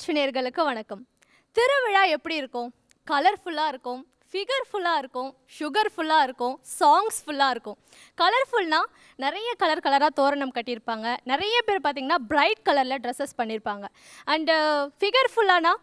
தொலைக்காட்சி நேயர்களுக்கு வணக்கம். திருவிழா எப்படி இருக்கும்? கலர்ஃபுல்லாக இருக்கும், ஃபிகர்ஃபுல்லாக இருக்கும், சுகர்ஃபுல்லாக இருக்கும், சாங்ஸ்ஃபுல்லாக இருக்கும். கலர்ஃபுல்னால் நிறைய கலராக தோரணம் கட்டியிருப்பாங்க. நிறைய பேர் பார்த்திங்கன்னா பிரைட் கலரில் ட்ரெஸ்ஸஸ் பண்ணியிருப்பாங்க. அண்டு ஃபிகர்ஃபுல்லானா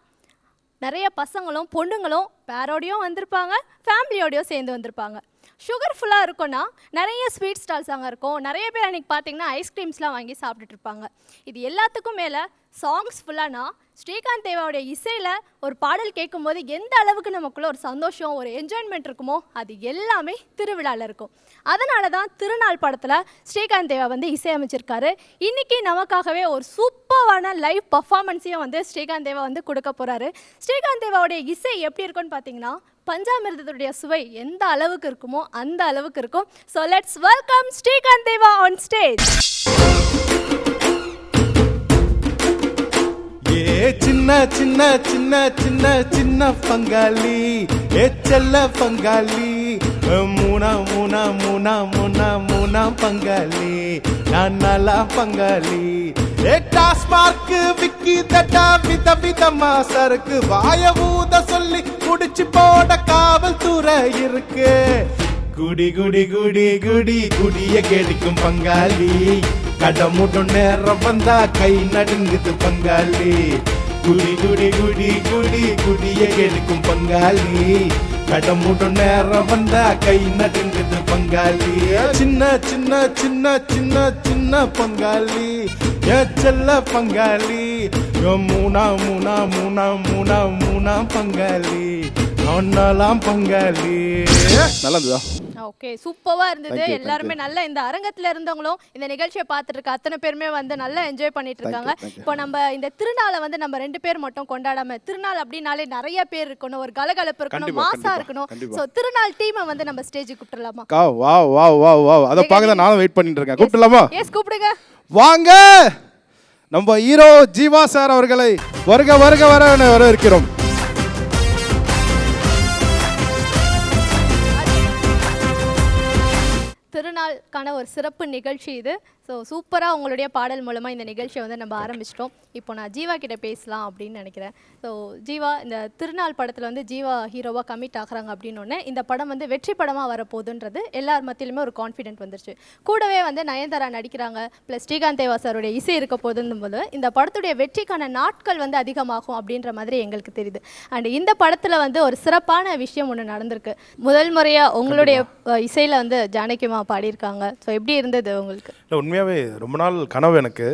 நிறைய பசங்களும் பொண்ணுங்களும் பேரோடையும் வந்திருப்பாங்க, ஃபேமிலியோடையும் சேர்ந்து வந்திருப்பாங்க. சுகர்ஃபுல்லாக இருக்கும்னா நிறைய ஸ்வீட் ஸ்டால்ஸ் அங்கே இருக்கும். நிறைய பேர் அன்றைக்கி பார்த்திங்கன்னா ஐஸ்கிரீம்ஸ்லாம் வாங்கி சாப்பிட்டுட்ருப்பாங்க. இது எல்லாத்துக்கும் மேலே சாங்ஸ் ஃபுல்லானா ஸ்ரீகாந்த் தேவாவுடைய இசையில் ஒரு பாடல் கேட்கும்போது எந்த அளவுக்கு நமக்குள்ள ஒரு சந்தோஷம், ஒரு என்ஜாய்மெண்ட் இருக்குமோ அது எல்லாமே திருவிழாவில் இருக்கும். அதனால தான் திருநாள் படத்தில் ஸ்ரீகாந்த் தேவா வந்து இசையமைச்சிருக்காரு. இன்றைக்கி நமக்காகவே ஒரு சூப்பரான லைவ் பர்ஃபார்மன்ஸையும் வந்து ஸ்ரீகாந்த் தேவா வந்து கொடுக்க போகிறாரு. ஸ்ரீகாந்த் தேவாவுடைய இசை எப்படி இருக்குன்னு பார்த்தீங்கன்னா பஞ்சாமிர்தத்துடைய சுவை எந்த அளவுக்கு இருக்குமோ அந்த அளவுக்கு இருக்கும். So let's welcome Srikanth Deva on stage. சின்ன சின்ன சின்ன சின்ன சின்ன பங்காளி, செல்ல பங்காளி, மூணா மூணா மூணா மூணா மூணா பங்காளி, நான் நல்லா பங்காளி. டாஸ்மார்க் விக்கி தட்டா வித விதமா சருக்கு, வாய ஊத சொல்லி குடிச்சு போட காவல்துறை இருக்கு. குடி குடி குடி குடி குடிய கெடுக்கும் பங்காளி, கடமுட்டும் நேரம் வந்தா கை நடுங்குது பங்காளி. குடி குடி குடி குடி குடிய கெடுக்கும் பங்காளி, கடமுட்டும் நேரம் வந்தா கை நடுங்குது பங்காளி. சின்ன சின்ன சின்ன சின்ன சின்ன பங்காளி, செல்ல பங்காளி, மூணா மூணா மூணா மூணா மூணா பங்காளி, ஒன்னாலாம் பங்காளி. நல்லதுதான். ஓகே, சூப்பராக இருந்தது. எல்லாருமே நல்ல இந்த அரங்கத்தில் இருந்தவங்களும் இந்த நிகழ்ச்சியை பார்த்துட்டு இருக்க அத்தனை பேருமே வந்து நல்லா என்ஜாய் பண்ணிட்டு இருக்காங்க. இப்போ நம்ம இந்த திருநாளை வந்து நம்ம 2 பேர் மட்டும் கொண்டாடாம, திருநாள் அப்படின்னாலே நிறைய பேர் இருக்கணும், ஒரு கலகலப்பு இருக்கணும், மாசா இருக்கணும். ஸோ திருநாள் டீமை வந்து நம்ம ஸ்டேஜுக்கு கூப்பிட்டுலாமா? வா வா வா வா, அதை பார்க்க தான் நானும் வெயிட் பண்ணிட்டு இருக்கேன். கூப்பிடலாமா? எஸ், கூப்பிடுங்க. வாங்க, நம்ம ஹீரோ ஜீவா சார் அவர்களை வருக வருக வரவேற்கிறோம். திருநாளுக்கான ஒரு சிறப்பு நிகழ்ச்சி இது. ஸோ சூப்பராக உங்களுடைய பாடல் மூலமாக இந்த நிகழ்ச்சியை வந்து நம்ம ஆரம்பிச்சிட்டோம். இப்போ நான் ஜீவா கிட்ட பேசலாம் அப்படின்னு நினைக்கிறேன். ஸோ ஜீவா, இந்த திருநாள் படத்தில் வந்து ஜீவா ஹீரோவாக கமிட் ஆகிறாங்க அப்படின்னோடனே இந்த படம் வந்து வெற்றி படமாக வரப்போகுதுன்றது எல்லார் மத்தியிலுமே ஒரு கான்ஃபிடென்ட் வந்துருச்சு. கூடவே வந்து நயன்தாரா நடிக்கிறாங்க, ப்ளஸ் ஸ்ரீகாந்த் தேவா சாருடைய இசை இருக்க போகுதுன்னும் போது இந்த படத்துடைய வெற்றிக்கான நாட்கள் வந்து அதிகமாகும் அப்படின்ற மாதிரி எங்களுக்கு தெரியுது. அண்ட் இந்த படத்தில் வந்து ஒரு சிறப்பான விஷயம் ஒன்று நடந்திருக்கு. முதல் முறையாக உங்களுடைய இசையில் வந்து ஜானகிமா பாடியிருக்காங்க. ஸோ எப்படி இருந்தது உங்களுக்கு? இல்லை, உண்மையாகவே ரொம்ப நாள் கனவு எனக்கு.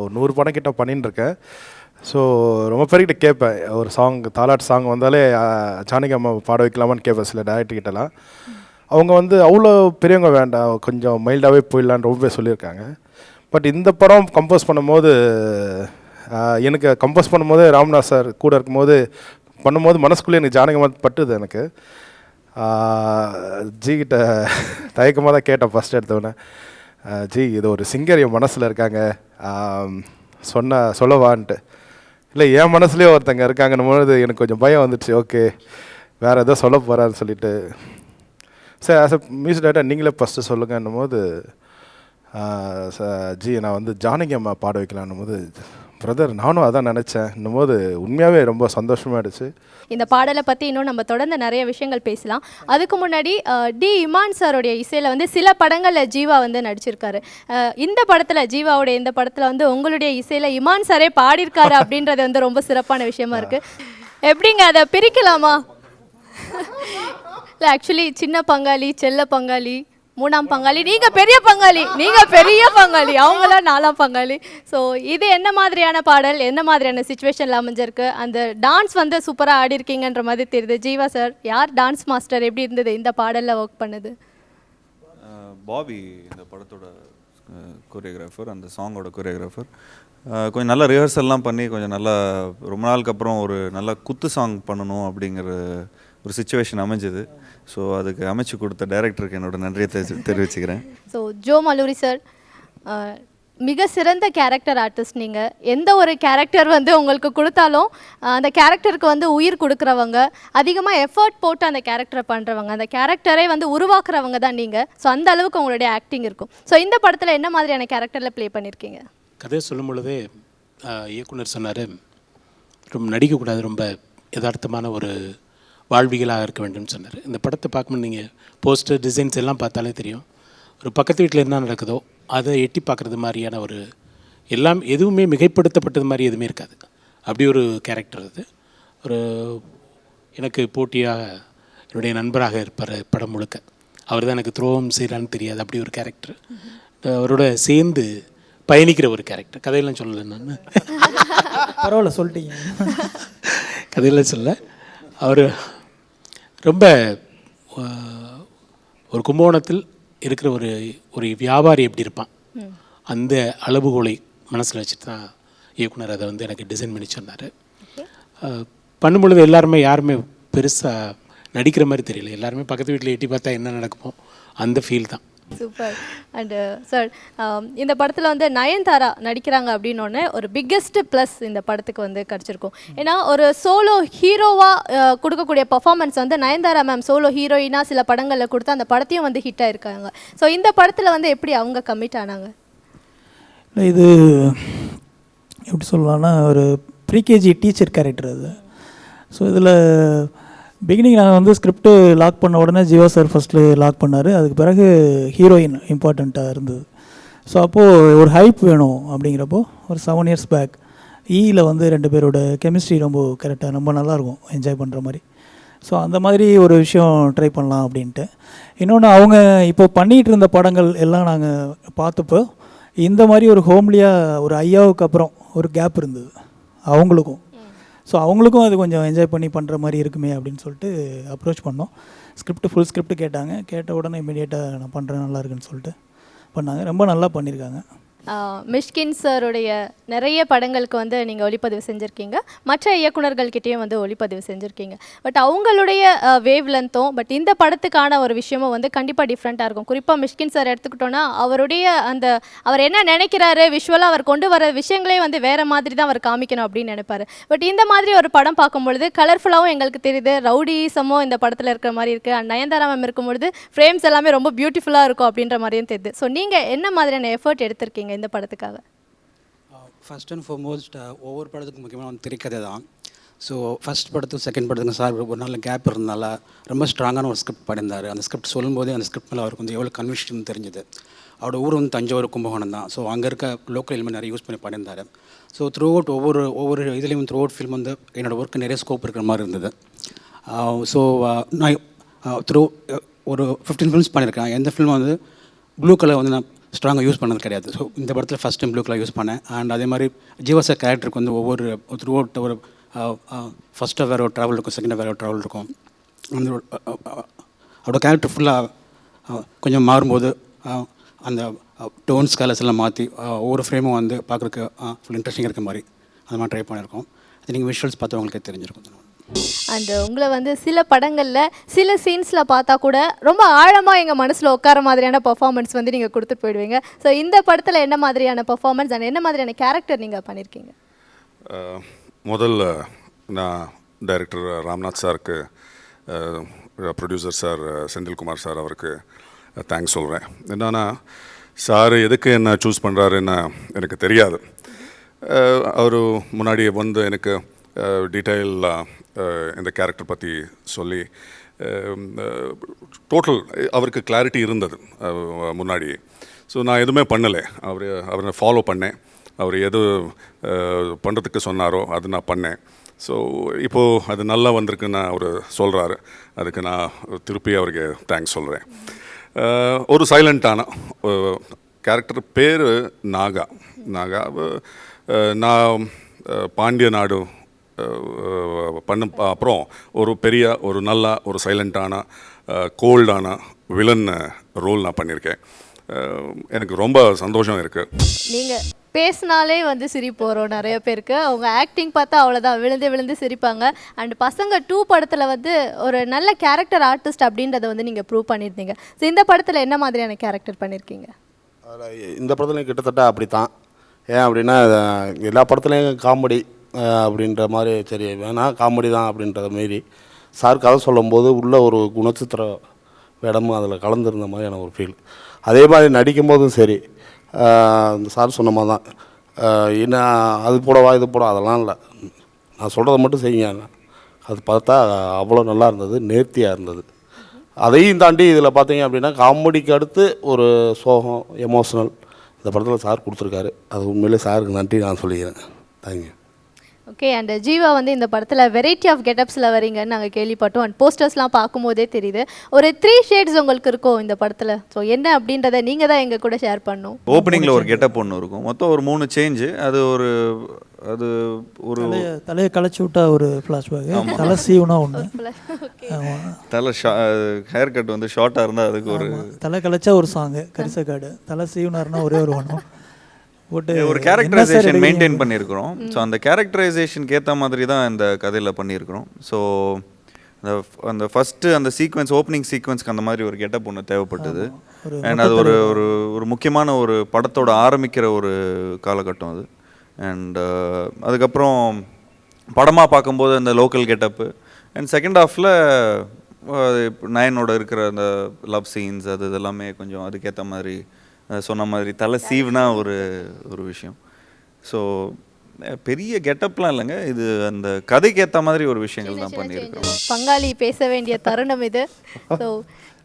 ஒரு 100 படம் கிட்ட பண்ணின்னு இருக்கேன். ஸோ ரொம்ப பேர்கிட்ட கேட்பேன், ஒரு சாங் தாலாட்டு சாங் வந்தாலே ஜானகி அம்மா பாட வைக்கலாமான்னு கேட்பேன் சில டேரக்டர்கிட்டலாம். அவங்க வந்து அவ்வளோ பெரியவங்க வேண்டாம், கொஞ்சம் மைல்டாகவே போயிடலான்னு ரொம்ப பேர் சொல்லியிருக்காங்க. பட் இந்த படம் கம்போஸ் பண்ணும்போது, எனக்கு கம்போஸ் பண்ணும்போது ராம்நாத் சார் கூட இருக்கும்போது பண்ணும்போது மனசுக்குள்ளே எனக்கு ஜானகி அம்மா பட்டுது. எனக்கு ஜிகிட்ட தயக்கமாக தான் கேட்டேன் ஃபஸ்ட் எடுத்தவொடனே, ஜி இது ஒரு சிங்கர் என் மனசில் இருக்காங்க, சொல்லவான்ட்டு. இல்லை, என் மனசுலேயே ஒருத்தங்க இருக்காங்கன்னும்போது எனக்கு கொஞ்சம் பயம் வந்துடுச்சு. ஓகே, வேறு எதோ சொல்ல போகிறான்னு சொல்லிட்டு, sir as a music director நீங்களே ஃபஸ்ட்டு சொல்லுங்கன்னும் போது, ஜி நான் வந்து ஜானகி அம்மா பாட வைக்கலான்னும் போது, பிரதர் நானும் அதான் நினச்சேன் இன்னும் போது உண்மையாகவே ரொம்ப சந்தோஷமாகிடுச்சு. இந்த பாடலை பற்றி இன்னும் நம்ம தொடர்ந்து நிறைய விஷயங்கள் பேசலாம். அதுக்கு முன்னாடி டி இமான் சாருடைய இசையில் வந்து சில படங்களில் ஜீவா வந்து நடிச்சிருக்காரு. இந்த படத்தில் ஜீவாவுடைய இந்த படத்தில் வந்து உங்களுடைய இசையில் இமான் சாரே பாடியிருக்காரு அப்படின்றது வந்து ரொம்ப சிறப்பான விஷயமா இருக்குது. எப்படிங்க அதை பிரிக்கலாமா? இல்லை, ஆக்சுவலி சின்ன பங்காளி, செல்ல பங்காளி, மூணாம் பங்காளி, நீங்கள் பெரிய பங்காளி, அவங்களாம் 4ஆம் பங்காளி. ஸோ இது என்ன மாதிரியான பாடல், என்ன மாதிரியான சுச்சுவேஷனில் அமைஞ்சிருக்கு? அந்த டான்ஸ் வந்து சூப்பராக ஆடி இருக்கீங்கன்ற மாதிரி தெரியுது. ஜீவா சார் யார் டான்ஸ் மாஸ்டர்? எப்படி இருந்தது இந்த பாடலில் ஒர்க் பண்ணது? பாபி இந்த படத்தோட கொரியோகிராஃபர், அந்த சாங்கோட கொரியோகிராஃபர். கொஞ்சம் நல்லா ரிஹர்சல்லாம் பண்ணி கொஞ்சம் நல்லா ரொம்ப நாளுக்கு அப்புறம் ஒரு நல்ல குத்து சாங் பண்ணணும் அப்படிங்கிற ஒரு சுச்சுவேஷன் அமைஞ்சது. ஸோ அதுக்கு அமைச்சு கொடுத்த டைரக்டருக்கு என்னோட நன்றியை தெரிவிச்சுக்கிறேன். ஸோ ஜோ மலூரி சார், மிக சிறந்த கேரக்டர் ஆர்டிஸ்ட். நீங்கள் எந்த ஒரு கேரக்டர் வந்து உங்களுக்கு கொடுத்தாலும் அந்த கேரக்டருக்கு வந்து உயிர் கொடுக்குறவங்க, அதிகமாக எஃபர்ட் போட்டு அந்த கேரக்டரை பண்ணுறவங்க, அந்த கேரக்டரை வந்து உருவாக்குறவங்க தான் நீங்கள். ஸோ அந்த அளவுக்கு உங்களுடைய ஆக்டிங் இருக்கும். ஸோ இந்த படத்தில் என்ன மாதிரியான கேரக்டரில் ப்ளே பண்ணியிருக்கீங்க? கதையை சொல்லும் பொழுதே இயக்குனர் சொன்னார், ரொம்ப நடிக்கக்கூடாது, ரொம்ப யதார்த்தமான ஒரு வாழ்விகளாக இருக்க வேண்டும்னு சொன்னார். இந்த படத்தை பார்க்கும்போது நீங்கள் போஸ்டர் டிசைன்ஸ் எல்லாம் பார்த்தாலே தெரியும், ஒரு பக்கத்து வீட்டில் என்ன நடக்குதோ அதை எட்டி பார்க்குறது மாதிரியான ஒரு எல்லாம் எதுவுமே மிகைப்படுத்தப்பட்டது மாதிரி எதுவுமே இருக்காது. அப்படி ஒரு கேரக்டர் அது. ஒரு எனக்கு போட்டியாக என்னுடைய நண்பராக இருப்பார் படம் முழுக்க. அவர் தான் எனக்கு துரோகம் செய்கிறான்னு தெரியாது, அப்படி ஒரு கேரக்டர். அவரோட சேர்ந்து பயணிக்கிற ஒரு கேரக்டர். கதையெல்லாம் சொல்லலை, நான் பரவாயில்ல சொல்லிட்டீங்க. கதையெல்லாம் சொல்ல. அவர் ரொம்ப ஒரு கும்பகோணத்தில் இருக்கிற ஒரு வியாபாரி எப்படி இருப்பான், அந்த அளவுகோலை மனசில் வச்சுட்டு தான் இயக்குனர் அதை வந்து எனக்கு டிசைன் பண்ணி சொன்னார். பண்ணும்பொழுது யாருமே பெருசாக நடிக்கிற மாதிரி தெரியல. எல்லாருமே பக்கத்து வீட்டில் எட்டி பார்த்தா என்ன நடக்குமோ அந்த ஃபீல் தான். சூப்பர். அண்டு சார், இந்த படத்தில் வந்து நயன்தாரா நடிக்கிறாங்க அப்படின்னோடனே ஒரு பிக்கெஸ்ட் ப்ளஸ் இந்த படத்துக்கு வந்து கிடச்சிருக்கும். ஏன்னா ஒரு சோலோ ஹீரோவாக கொடுக்கக்கூடிய பர்ஃபார்மன்ஸ் வந்து நயன்தாரா மேம் சோலோ ஹீரோயினாக சில படங்களில் கொடுத்து அந்த படத்தையும் வந்து ஹிட் ஆகிருக்காங்க. ஸோ இந்த படத்தில் வந்து எப்படி அவங்க கமிட் ஆனாங்க? இது எப்படி சொல்லலாம்னா ஒரு ப்ரீகேஜி டீச்சர் கேரக்டர் அது. ஸோ இதில் பிகினிங் நாங்கள் வந்து ஸ்கிரிப்டு லாக் பண்ண உடனே ஜீவா சார் ஃபஸ்ட்டு லாக் பண்ணார். அதுக்கு பிறகு ஹீரோயின் இம்பார்ட்டண்ட்டாக இருந்தது. ஸோ அப்போது ஒரு ஹைப் வேணும் அப்படிங்கிறப்போ ஒரு 7 years பேக் ஈயில் வந்து 2 பேரோட கெமிஸ்ட்ரி ரொம்ப கரெக்டாக ரொம்ப நல்லாயிருக்கும், என்ஜாய் பண்ணுற மாதிரி. ஸோ அந்த மாதிரி ஒரு விஷயம் ட்ரை பண்ணலாம் அப்படின்ட்டு. இன்னொன்று அவங்க இப்போ பண்ணிகிட்டு இருந்த படங்கள் எல்லாம் நாங்கள் பார்த்தப்போ இந்த மாதிரி ஒரு ஹோம்லியாக ஒரு ஐயாவுக்கு அப்புறம் ஒரு கேப் இருந்தது அவங்களுக்கும். ஸோ அவங்களுக்கும் அது கொஞ்சம் என்ஜாய் பண்ணி பண்ணுற மாதிரி இருக்குமே அப்படின்னு சொல்லிட்டு அப்ரோச் பண்ணோம். ஃபுல் ஸ்கிரிப்ட் கேட்டாங்க. கேட்ட உடனே இமீடியட்டாக நான் பண்ணுறேன் நல்லா இருக்குன்னு சொல்லிட்டு பண்ணாங்க. ரொம்ப நல்லா பண்ணியிருக்காங்க. மிஷ்கின் சாருடைய நிறைய படங்களுக்கு வந்து நீங்கள் ஒளிப்பதிவு செஞ்சுருக்கீங்க, மற்ற இயக்குனர்கள்கிட்டையும் வந்து ஒளிப்பதிவு செஞ்சுருக்கீங்க. பட் அவங்களுடைய வேவ் லென்த்தும் பட் இந்த படத்துக்கான ஒரு விஷயமும் வந்து கண்டிப்பாக டிஃப்ரெண்ட்டாக இருக்கும். குறிப்பாக மிஷ்கின் சார் எடுத்துக்கிட்டோன்னா அவருடைய அவர் என்ன நினைக்கிறாரு, விஷுவலாக அவர் கொண்டு வர விஷயங்களே வந்து வேறு மாதிரி தான் அவர் காமிக்கணும் அப்படின்னு நினைப்பார். பட் இந்த மாதிரி ஒரு படம் பார்க்கும்பொழுது கலர்ஃபுல்லாகவும் எங்களுக்கு தெரியுது, ரவுடிசமும் இந்த படத்தில் இருக்கிற மாதிரி இருக்குது. அண்ட் நயன்தாரா மேம் இருக்கும்பொழுது ஃப்ரேம்ஸ் எல்லாமே ரொம்ப பியூட்டிஃபுல்லாக இருக்கும் அப்படின்ற மாதிரியும் தெரியுது. ஸோ நீங்கள் என்ன மாதிரியான எஃபர்ட் எடுத்திருக்கீங்க இந்த படத்துக்காக? ஃபர்ஸ்ட் அண்ட் ஃபார்மோஸ்ட் ஒவ்வொரு படத்துக்கும் முக்கியமான வந்து திரைக்கதை தான். ஸோ ஃபஸ்ட் படத்துக்கும் செகண்ட் படத்துக்கும் சார் ஒரு நல்ல கேப் இருந்தனால ரொம்ப ஸ்ட்ராங்கான ஒரு ஸ்கிரிப்ட் பண்ணியிருந்தார். அந்த ஸ்கிரிப்ட் சொல்லும்போதே அந்த ஸ்கிரிப்ட் மேலே அவருக்கு வந்து எவ்வளோ கன்விக்ஷன் தெரிஞ்சுது. அவரோட ஊர் வந்து தஞ்சாவூர், கும்பகோணம் தான். ஸோ அங்கே இருக்க லோக்கல் எலிமெண்ட் நிறைய யூஸ் பண்ணி பண்ணியிருந்தார். ஸோ த்ரூ அவுட் ஒவ்வொரு இதுலேயும் த்ரூ அவுட் ஃபில்ம் வந்து என்னோடய ஒர்க்கு நிறைய ஸ்கோப் இருக்கிற மாதிரி இருந்தது. ஸோ நான் த்ரூ ஒரு 15 ஃபிலிம்ஸ் பண்ணியிருக்கேன். எந்த ஃபில்ம் வந்து ப்ளூ கலர் வந்து நான் ஸ்ட்ராங்காக யூஸ் பண்ணது கிடையாது. ஸோ இந்த படத்தில் first time blue colour use பண்ணேன். அண்ட் அதே மாதிரி ஜீவா சார் கேரக்டருக்கு வந்து ஒவ்வொரு த்ரூ அவுட் ஒரு ஃபஸ்ட்டாக வேறு ஒரு ட்ராவல் இருக்கும், செகண்டாக வேறு ஒரு ட்ராவல் இருக்கும். அந்த அவரோட கேரக்டர் ஃபுல்லாக கொஞ்சம் மாறும்போது அந்த டோன்ஸ் கலர்ஸ் எல்லாம் மாற்றி ஒவ்வொரு ஃப்ரேமும் வந்து பார்க்குறக்கு ஃபுல் இன்ட்ரெஸ்டிங்காக இருக்க மாதிரி அந்த மாதிரி ட்ரை பண்ணியிருக்கோம். அது நீங்கள் விஷுவல்ஸ் பார்த்து உங்களுக்கே தெரிஞ்சிருக்கும். அண்டு உங்களை வந்து சில படங்களில் சில சீன்ஸில் பார்த்தா கூட ரொம்ப ஆழமாக எங்கள் மனசில் உட்கார மாதிரியான பர்ஃபார்மன்ஸ் வந்து நீங்கள் கொடுத்துட்டு போயிடுவீங்க. ஸோ இந்த படத்தில் என்ன மாதிரியான பர்ஃபார்மன்ஸ் அண்ட் என்ன மாதிரியான கேரக்டர் நீங்கள் பண்ணியிருக்கீங்க? முதல்ல நான் டைரக்டர் ராம்நாத் சாருக்கு, ப்ரொடியூசர் சார் செந்தில்குமார் சார் அவருக்கு தேங்க்ஸ் சொல்கிறேன். என்னன்னா சார் எதுக்கு என்ன சூஸ் பண்ணுறாருன்னு எனக்கு தெரியாது. அவர் முன்னாடி வந்து எனக்கு டீட்டெயிலாக இந்த கேரக்டர் பற்றி சொல்லி டோட்டல் அவருக்கு கிளாரிட்டி இருந்தது முன்னாடி. ஸோ நான் எதுவுமே பண்ணலை, அவரை ஃபாலோ பண்ணேன். அவர் எது பண்ணுறதுக்கு சொன்னாரோ அது நான் பண்ணேன். ஸோ இப்போது அது நல்லா வந்திருக்குன்னு அவர் சொல்கிறாரு. அதுக்கு நான் திருப்பி அவருக்கு தேங்க்ஸ் சொல்கிறேன். ஒரு சைலண்ட்டான கேரக்டர் பேர் நாகா. நான் பாண்டிய நாடு பண்ண அப்புறம் ஒரு நல்ல ஒரு சைலண்ட்டான கோல்டான வில்லன் ரோல் நான் பண்ணியிருக்கேன். எனக்கு ரொம்ப சந்தோஷம் இருக்குது. நீங்கள் பேசினாலே வந்து சிரிப்பு வரும் நிறைய பேருக்கு. அவங்க ஆக்டிங் பார்த்தா அவ்வளோதான், விழுந்து சிரிப்பாங்க. அண்ட் பசங்க 2 படத்தில் வந்து ஒரு நல்ல கேரக்டர் ஆர்டிஸ்ட் அப்படின்றத வந்து நீங்கள் ப்ரூவ் பண்ணியிருந்தீங்க. ஸோ இந்த படத்தில் என்ன மாதிரியான கேரக்டர் பண்ணியிருக்கீங்க? இந்த படத்துலையும் கிட்டத்தட்ட அப்படி தான். ஏன் அப்படின்னா எல்லா படத்துலேயும் காமெடி அப்படின்ற மாதிரி சரி வேணாம் காமெடி தான் அப்படின்றத மாரி சார் கதை சொல்லும்போது உள்ள ஒரு குணச்சித்திர இடமும் அதில் கலந்துருந்த மாதிரியான ஒரு ஃபீல். அதே மாதிரி நடிக்கும்போதும் சரி சார் சொன்ன மாதிரி தான். என்ன அது போடவா இது போட அதெல்லாம் இல்லை, நான் சொல்கிறத மட்டும் செய்யுங்க. அது பார்த்தா அவ்வளோ நல்லா இருந்தது, நேர்த்தியாக இருந்தது. அதையும் தாண்டி இதில் பார்த்தீங்க அப்படின்னா காமெடிக்கு அடுத்து ஒரு சோகம், எமோஷ்னல் இந்த படத்தில் சார் கொடுத்துருக்காரு. அது உண்மையிலே சாருக்கு நன்றி நான் சொல்லிக்கிறேன். தேங்க்யூ. ஓகே, அண்ட் ஜீவா வந்து இந்த படத்தில் வெரைட்டி ஆஃப் கெட்டப்ஸில் வரீங்கன்னு நாங்கள் கேள்விப்பட்டோம். அண்ட் போஸ்டர்ஸ்லாம் பார்க்கும்போதே தெரியுது. ஒரு 3 ஷேட்ஸ் உங்களுக்கு இருக்கும் இந்த படத்தில். ஸோ என்ன அப்படின்றத நீங்கள் தான் எங்கள் கூட ஷேர் பண்ணணும். ஓப்பனிங்கில் ஒரு கெட்டப் ஒன்று இருக்கும், மொத்தம் ஒரு 3 சேஞ்சு. அது ஒரு தலையை களைச்சி விட்டா ஒரு ஃப்ளாஷ்பேக், தலை சீவனா ஒன்று, தலை ஹேர் கட் வந்து ஷார்ட்டாக இருந்தால் அதுக்கு ஒரு தலை களைச்சா ஒரு சாங்கு, கரிசக்காடு, தலை சீவனாருன்னா ஒரே ஒரு ஒன்றும் ஒரு கேரக்டரைசேஷன் மெயின்டைன் பண்ணியிருக்கிறோம். ஸோ அந்த கேரக்டரைசேஷனுக்கு ஏற்ற மாதிரி தான் இந்த கதையில் பண்ணியிருக்கிறோம். ஸோ அந்த ஃபஸ்ட்டு அந்த சீக்வன்ஸ், ஓப்பனிங் சீக்வன்ஸ்க்கு அந்த மாதிரி ஒரு கெட்டப் ஒன்று தேவைப்பட்டது. அண்ட் அது ஒரு முக்கியமான ஒரு படத்தோட ஆரம்பிக்கிற ஒரு காலகட்டம் அது. அண்ட் அதுக்கப்புறம் படமாக பார்க்கும்போது அந்த லோக்கல் கெட்டப்பு. அண்ட் செகண்ட் ஹாஃபில் நயனோட இருக்கிற அந்த லவ் சீன்ஸ் அது இதெல்லாமே கொஞ்சம் அதுக்கேற்ற மாதிரி சொன்ன மாதிரி தலை சீவ்னா ஒரு விஷயம். ஸோ பெரிய கெட்டப்லாம் இல்லைங்க, இது அந்த கதைக்கு ஏற்ற மாதிரி ஒரு விஷயங்கள் தான் பண்ணியிருக்கிறோம். பங்காளி பேச வேண்டிய தருணம் இது. ஸோ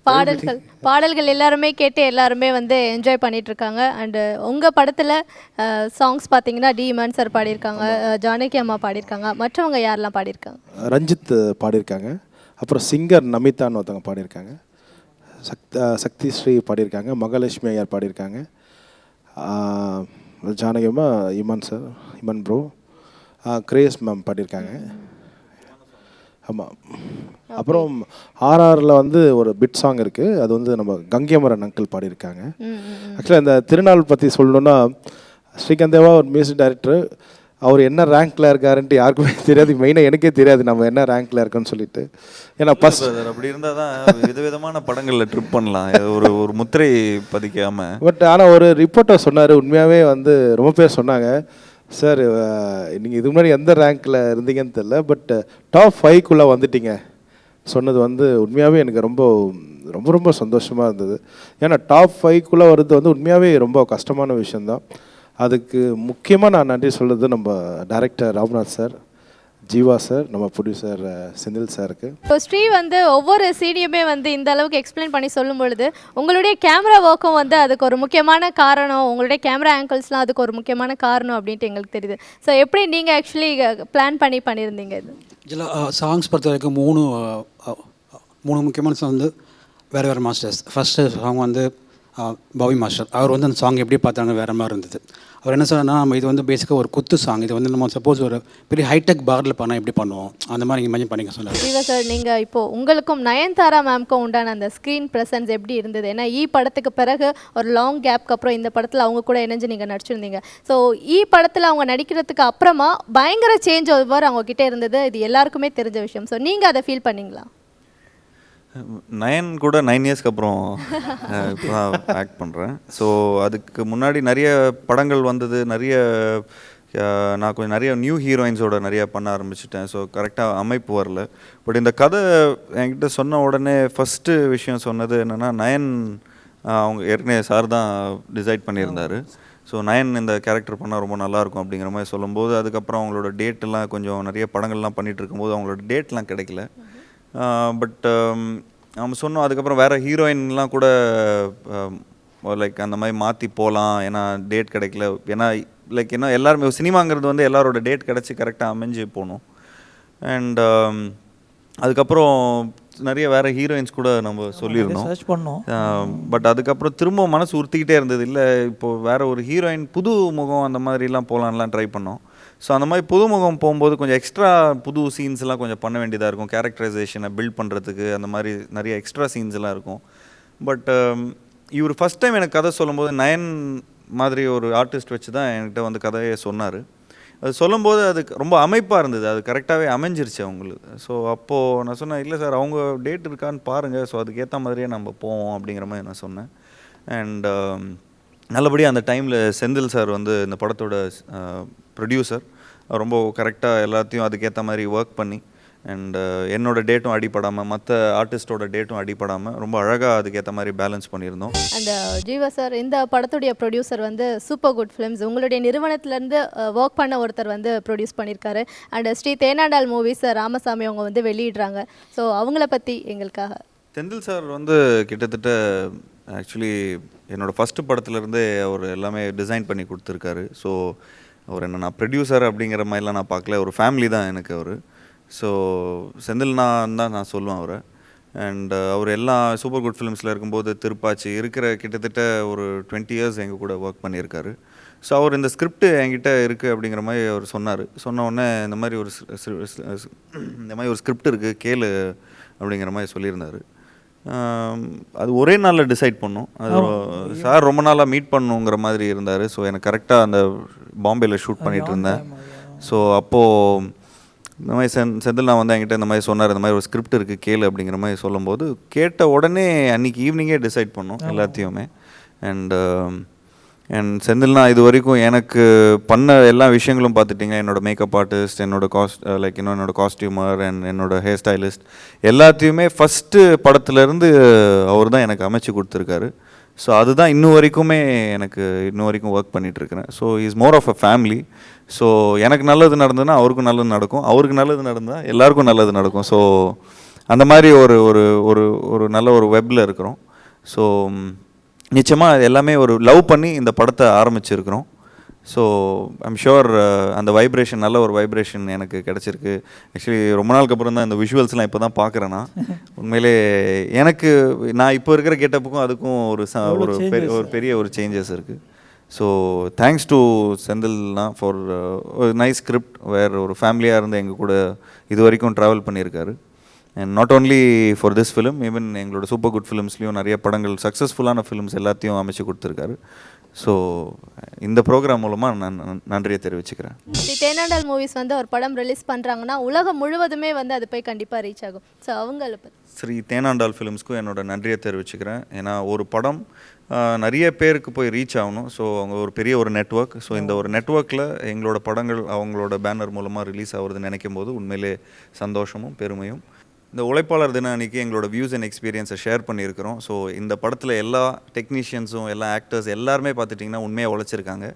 பாடல்கள் எல்லாருமே கேட்டு எல்லாருமே வந்து என்ஜாய் பண்ணிட்டு இருக்காங்க. அண்டு உங்கள் படத்தில் சாங்ஸ் பார்த்தீங்கன்னா டி இமான் சார் பாடியிருக்காங்க, ஜானகி அம்மா பாடியிருக்காங்க, மற்றவங்க யாரெல்லாம் பாடியிருக்காங்க? ரஞ்சித் பாடியிருக்காங்க, அப்புறம் சிங்கர் நமிதான்னு ஒருத்தவங்க பாடியிருக்காங்க, சக்தி ஸ்ரீ பாடியிருக்காங்க, மகாலட்சுமி ஐயர் பாடியிருக்காங்க, ஜானகி அம்மா, இமான் ப்ரோ, கிரேஸ் மேம் பாடியிருக்காங்க. ஆமாம். அப்புறம் ஆர்ஆரில் வந்து ஒரு பிட் சாங் இருக்குது, அது வந்து நம்ம கங்கைமரன் அங்கிள் பாடியிருக்காங்க. ஆக்சுவலாக இந்த திருநாள் பற்றி சொல்லணுன்னா, ஸ்ரீகாந்த் தேவா ஒரு மியூசிக் டைரக்டர், அவர் என்ன ரேங்க்கில் இருக்காருன்ட்டு யாருக்குமே தெரியாது. மெயினாக எனக்கே தெரியாது நம்ம என்ன ரேங்க்கில் இருக்கோன்னு சொல்லிட்டு. ஏன்னா அப்படி இருந்தால் தான் விதவிதமான படங்களில் ட்ரிப் பண்ணலாம், ஒரு முத்திரை பதிக்காமல். பட் ஆனால் ஒரு ரிப்போர்ட்டர் சொன்னார், உண்மையாகவே வந்து ரொம்ப பேர் சொன்னாங்க, சார் நீங்கள் இது முன்னாடி எந்த ரேங்க்கில் இருந்தீங்கன்னு தெரில, பட் டாப் 5க்குள்ளே வந்துட்டீங்க சொன்னது வந்து உண்மையாகவே எனக்கு ரொம்ப ரொம்ப ரொம்ப சந்தோஷமாக இருந்தது. ஏன்னா டாப் 5க்குள்ளே வர்றது வந்து உண்மையாகவே ரொம்ப கஷ்டமான விஷயந்தான். அதுக்கு முக்கியமாக நான் நன்றி சொல்கிறது நம்ம director Ramnath sir, Jeeva sir, நம்ம ப்ரொடியூசர் செந்தில் சாருக்கு. இப்போ ஸ்ரீ வந்து ஒவ்வொரு சீடியுமே வந்து இந்த அளவுக்கு எக்ஸ்பிளைன் பண்ணி சொல்லும் பொழுது உங்களுடைய கேமரா ஒர்க்கும் வந்து அதுக்கு ஒரு முக்கியமான காரணம், உங்களுடைய கேமரா ஆங்கிள்ஸ்லாம் அதுக்கு ஒரு முக்கியமான காரணம் அப்படின்ட்டு எங்களுக்கு தெரியுது. ஸோ எப்படி நீங்கள் ஆக்சுவலி பிளான் பண்ணியிருந்தீங்க இது? இதில் சாங்ஸ் பொறுத்த வரைக்கும் மூணு முக்கியமான சாங் வந்து வேறு மாஸ்டர்ஸ். ஃபஸ்ட்டு சாங் வந்து பாபி மாஸ்டர், அவர் வந்து அந்த சாங் எப்படி பார்த்தாங்க வேறு மாதிரி இருந்தது. அவர் என்ன சொன்னால், நம்ம இது வந்து பேசிக்காக ஒரு குத்து சாங், இது வந்து நம்ம சப்போஸ் ஒரு பெரிய ஹைடெக் பார்டில் பண்ணால் எப்படி பண்ணுவோம் அந்த மாதிரி இமேஜின் பண்ணிக்க சொன்னார். ஜீவா சார், நீங்கள் இப்போது உங்களுக்கும் நயன்தாரா மேம்க்கும் உண்டான அந்த ஸ்க்ரீன் ப்ரெசன்ஸ் எப்படி இருந்தது? ஏன்னா படத்துக்கு பிறகு ஒரு லாங் கேப்க்கு அப்புறம் இந்த படத்தில் அவங்க கூட இணைஞ்சு நீங்கள் நடிச்சிருந்தீங்க. ஸோ படத்தில் அவங்க நடிக்கிறதுக்கு அப்புறமா பயங்கர சேஞ்ச் ஓவர் அவங்கக்கிட்ட இருந்தது, இது எல்லாருக்குமே தெரிஞ்ச விஷயம். ஸோ நீங்கள் அதை ஃபீல் பண்ணிங்களா? நயன் கூட 9 இயர்ஸ்க்கு அப்புறம் இப்போ தான் ஆக்ட் பண்ணுறேன். ஸோ அதுக்கு முன்னாடி நிறைய படங்கள் வந்தது, நான் கொஞ்சம் நிறைய நியூ ஹீரோயின்ஸோட நிறைய பண்ண ஆரம்பிச்சிட்டேன். ஸோ கரெக்டாக அமைப்பு வரல. பட் இந்த கதை என்கிட்ட சொன்ன உடனே ஃபஸ்ட்டு விஷயம் சொன்னது என்னென்னா, நயன் அவங்க ஏற்கனவே சார் தான் டிசைட் பண்ணியிருந்தார். ஸோ நயன் இந்த கேரக்டர் பண்ணால் ரொம்ப நல்லாயிருக்கும் அப்படிங்கிற மாதிரி சொல்லும்போது, அதுக்கப்புறம் அவங்களோட டேட்டெல்லாம் கொஞ்சம் நிறைய படங்கள்லாம் பண்ணிகிட்டு இருக்கும்போது அவங்களோட டேட்லாம் கிடைக்கல. பட் நம்ம சொன்னோம், அதுக்கப்புறம் வேறு ஹீரோயின்லாம் கூட லைக் அந்த மாதிரி மாற்றி போகலாம், ஏன்னா டேட் கிடைக்கல. ஏன்னா லைக் என்ன எல்லாருமே சினிமாங்கிறது வந்து எல்லாரோட டேட் கிடச்சி கரெக்டாக அமைஞ்சு போகணும். அண்ட் அதுக்கப்புறம் நிறைய வேறு ஹீரோயின்ஸ் கூட நம்ம சொல்லியிருந்தோம். பட் அதுக்கப்புறம் திரும்ப மனசு உறுத்திக்கிட்டே இருந்தது, இல்லை இப்போது வேறு ஒரு ஹீரோயின் புது முகம் அந்த மாதிரிலாம் போகலான்லாம் ட்ரை பண்ணோம். ஸோ அந்த மாதிரி புதுமுகம் போகும்போது கொஞ்சம் எக்ஸ்ட்ரா புது சீன்ஸ்லாம் கொஞ்சம் பண்ண வேண்டியதாக இருக்கும், கேரக்டரைசேஷனை பில்ட் பண்ணுறதுக்கு அந்த மாதிரி நிறைய எக்ஸ்ட்ரா சீன்ஸ்லாம் இருக்கும். பட் இவர் ஃபஸ்ட் டைம் எனக்கு கதை சொல்லும்போது நயன் மாதிரி ஒரு ஆர்டிஸ்ட் வச்சு தான் என்கிட்ட வந்து கதையை சொன்னார். அது சொல்லும்போது அதுக்கு ரொம்ப அமைப்பாக இருந்தது, அது கரெக்டாகவே அமைஞ்சிருச்சு அவங்களுக்கு. ஸோ அப்போது நான் சொன்னேன், இல்லை சார் அவங்க டேட் இருக்கான்னு பாருங்கள், ஸோ அதுக்கேற்ற மாதிரியே நம்ம போவோம் அப்படிங்கிற மாதிரி நான் சொன்னேன். அண்ட் நல்லபடியாக அந்த டைமில் செந்தில் சார் வந்து இந்த படத்தோட ப்ரொடியூசர் ரொம்ப கரெக்டாக எல்லாத்தையும் அதுக்கேற்ற மாதிரி ஒர்க் பண்ணி அண்ட் என்னோட டேட்டும் அடிப்படாமல் மற்ற ஆர்டிஸ்டோட டேட்டும் அடிப்படாமல் ரொம்ப அழகாக அதுக்கேற்ற மாதிரி பேலன்ஸ் பண்ணியிருந்தோம். அண்ட் ஜீவா சார், இந்த படத்துடைய ப்ரொடியூசர் வந்து சூப்பர் குட் ஃபிலிம்ஸ், உங்களுடைய நிறுவனத்திலேருந்து ஒர்க் பண்ண ஒருத்தர் வந்து ப்ரொடியூஸ் பண்ணியிருக்காரு. அண்ட் ஸ்ரீ தேனாண்டால் மூவிஸ் ராமசாமி அவங்க வந்து வெளியிடுறாங்க. ஸோ அவங்கள பற்றி எங்களுக்காக. தெந்தில் சார் வந்து கிட்டத்தட்ட ஆக்சுவலி என்னோடய ஃபஸ்ட்டு படத்துலேருந்தே அவர் எல்லாமே டிசைன் பண்ணி கொடுத்துருக்காரு. ஸோ அவர் என்ன நான் ப்ரொடியூசர் அப்படிங்கிற மாதிரிலாம் நான் பார்க்கல, ஒரு ஃபேமிலி தான் எனக்கு அவர். ஸோ செந்தில்னா தான் நான் சொல்லுவேன் அவரை. அண்ட் அவர் எல்லா சூப்பர் குட் ஃபிலிம்ஸில் இருக்கும்போது திருப்பாச்சி இருக்கிற கிட்டத்தட்ட ஒரு 20 இயர்ஸ் எங்கள் கூட ஒர்க் பண்ணியிருக்காரு. ஸோ அவர் இந்த ஸ்கிரிப்ட் என்கிட்ட இருக்குது அப்படிங்கிற மாதிரி அவர் சொன்ன உடனே இந்த மாதிரி ஒரு ஸ்கிரிப்ட் இருக்குது கேளு அப்படிங்கிற மாதிரி சொல்லியிருந்தார். அது ஒரே நாளில் டிசைட் பண்ணோம். அது சார் ரொம்ப நாளாக மீட் பண்ணுங்கிற மாதிரி இருந்தார். ஸோ எனக்கு கரெக்டாக அந்த பாம்பேயில் ஷூட் பண்ணிகிட்டு இருந்தேன். ஸோ அப்போது இந்த மாதிரி செந்தில் நான் வந்து என்கிட்ட இந்த மாதிரி சொன்னார், இந்த மாதிரி ஒரு ஸ்கிரிப்ட் இருக்குது கேளு அப்படிங்கிற மாதிரி சொல்லும்போது கேட்ட உடனே அன்றைக்கி ஈவினிங்கே டிசைட் பண்ணோம் எல்லாத்தையுமே. அண்ட் செந்தில்னா இது வரைக்கும் எனக்கு பண்ண எல்லா விஷயங்களும் பார்த்துட்டிங்க. என்னோடய மேக்கப் ஆர்டிஸ்ட், என்னோட காஸ்டியூமர் அண்ட் என்னோடய ஹேர் ஸ்டைலிஸ்ட் எல்லாத்தையுமே ஃபஸ்ட்டு படத்துலேருந்து அவர் தான் எனக்கு அமைச்சு கொடுத்துருக்காரு. ஸோ அதுதான் இன்னும் வரைக்கும் ஒர்க் பண்ணிகிட்ருக்கிறேன். So is more of a family. So எனக்கு நல்லது நடந்ததுன்னா அவருக்கும் நல்லது நடக்கும், அவருக்கு நல்லது நடந்தால் எல்லாருக்கும் நல்லது நடக்கும். ஸோ அந்த மாதிரி ஒரு ஒரு ஒரு ஒரு நல்ல ஒரு வெப்பில் இருக்கிறோம். ஸோ நிச்சயமாக எல்லாமே ஒரு லவ் பண்ணி இந்த படத்தை ஆரம்பிச்சிருக்கிறோம். ஸோ ஐம் ஷுர் அந்த வைப்ரேஷன், நல்ல ஒரு வைப்ரேஷன் எனக்கு கிடச்சிருக்கு. ஆக்சுவலி ரொம்ப நாளுக்கு அப்புறம் தான் இந்த விஷுவல்ஸ்லாம் இப்போ தான் பார்க்குறேன்னா உண்மையிலே எனக்கு நான் இப்போ இருக்கிற கெட்டப்புக்கும் அதுக்கும் ஒரு பெரிய ஒரு சேஞ்சஸ் இருக்குது. ஸோ தேங்க்ஸ் டு செந்தில்னா ஃபார் நைஸ் ஸ்கிரிப்ட் வேறு ஒரு ஃபேமிலியாக இருந்து எங்கள் கூட இது வரைக்கும் ட்ராவல் பண்ணியிருக்காரு. And not only for this film, even எங்களோட சூப்பர் குட் ஃபிலிம்ஸ்லேயும் நிறைய படங்கள் சக்ஸஸ்ஃபுல்லான ஃபிலிம்ஸ் எல்லாத்தையும் அமைச்சு கொடுத்துருக்காரு. ஸோ இந்த ப்ரோக்ராம் மூலமாக நான் நன்றியை தெரிவிச்சுக்கிறேன். ஸ்ரீ தேனாண்டால் மூவிஸ் வந்து ஒரு படம் ரிலீஸ் பண்ணுறாங்கன்னா உலகம் முழுவதுமே வந்து அது போய் கண்டிப்பாக ரீச் ஆகும். ஸோ அவங்கள பற்றி ஸ்ரீ தேனாண்டால் ஃபிலிம்ஸ்க்கும் என்னோட நன்றியை தெரிவிச்சுக்கிறேன். ஏன்னா ஒரு படம் நிறைய பேருக்கு போய் ரீச் ஆகணும். ஸோ அவங்க ஒரு பெரிய ஒரு நெட்வொர்க். ஸோ இந்த ஒரு நெட்வொர்க்கில் எங்களோட படங்கள் அவங்களோட பேனர் மூலமாக ரிலீஸ் ஆகுறதுன்னு நினைக்கும் போது உண்மையிலே சந்தோஷமும் பெருமையும். இந்த உழைப்பாளர் தினம் அன்றைக்கி எங்களோட வியூஸ் அண்ட் எக்ஸ்பீரியன்ஸை ஷேர் பண்ணியிருக்கிறோம். ஸோ இந்த படத்தில் எல்லா டெக்னீஷியன்ஸும் எல்லா ஆக்டர்ஸ் எல்லாருமே பார்த்துட்டிங்கன்னா உண்மையாக உழைச்சிருக்காங்க.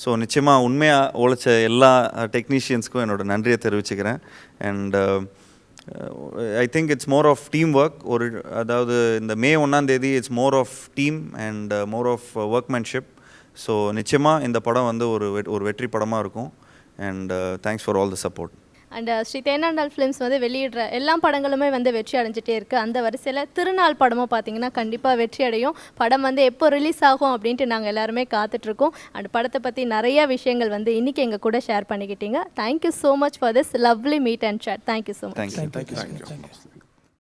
ஸோ நிச்சயமாக உண்மையாக உழைச்ச எல்லா டெக்னீஷியன்ஸ்க்கும் என்னோட நன்றியை தெரிவிச்சுக்கிறேன். And I think it's more of team work. அதாவது இந்த May 1 it's more of team and more of workmanship. So நிச்சயமாக இந்த படம் வந்து ஒரு வெற்றி படமாக இருக்கும். And thanks for all the support. And Shri Thenandal films வந்து வெளியிடுற எல்லா படங்களுமே வந்து வெற்றி அடைஞ்சிட்டே இருக்குது. அந்த வரிசையில் திருநாள் படமும் பார்த்தீங்கன்னா கண்டிப்பாக வெற்றி அடையும். படம் வந்து எப்போ ரிலீஸ் ஆகும் அப்படின்ட்டு நாங்கள் எல்லாருமே காத்துட்ருக்கோம். அந்த படத்தை பற்றி நிறைய விஷயங்கள் வந்து இன்றைக்கி எங்கள் கூட ஷேர் பண்ணிக்கிட்டீங்க. Thank you so much for this lovely meet and chat. Thank you so much. Thank you.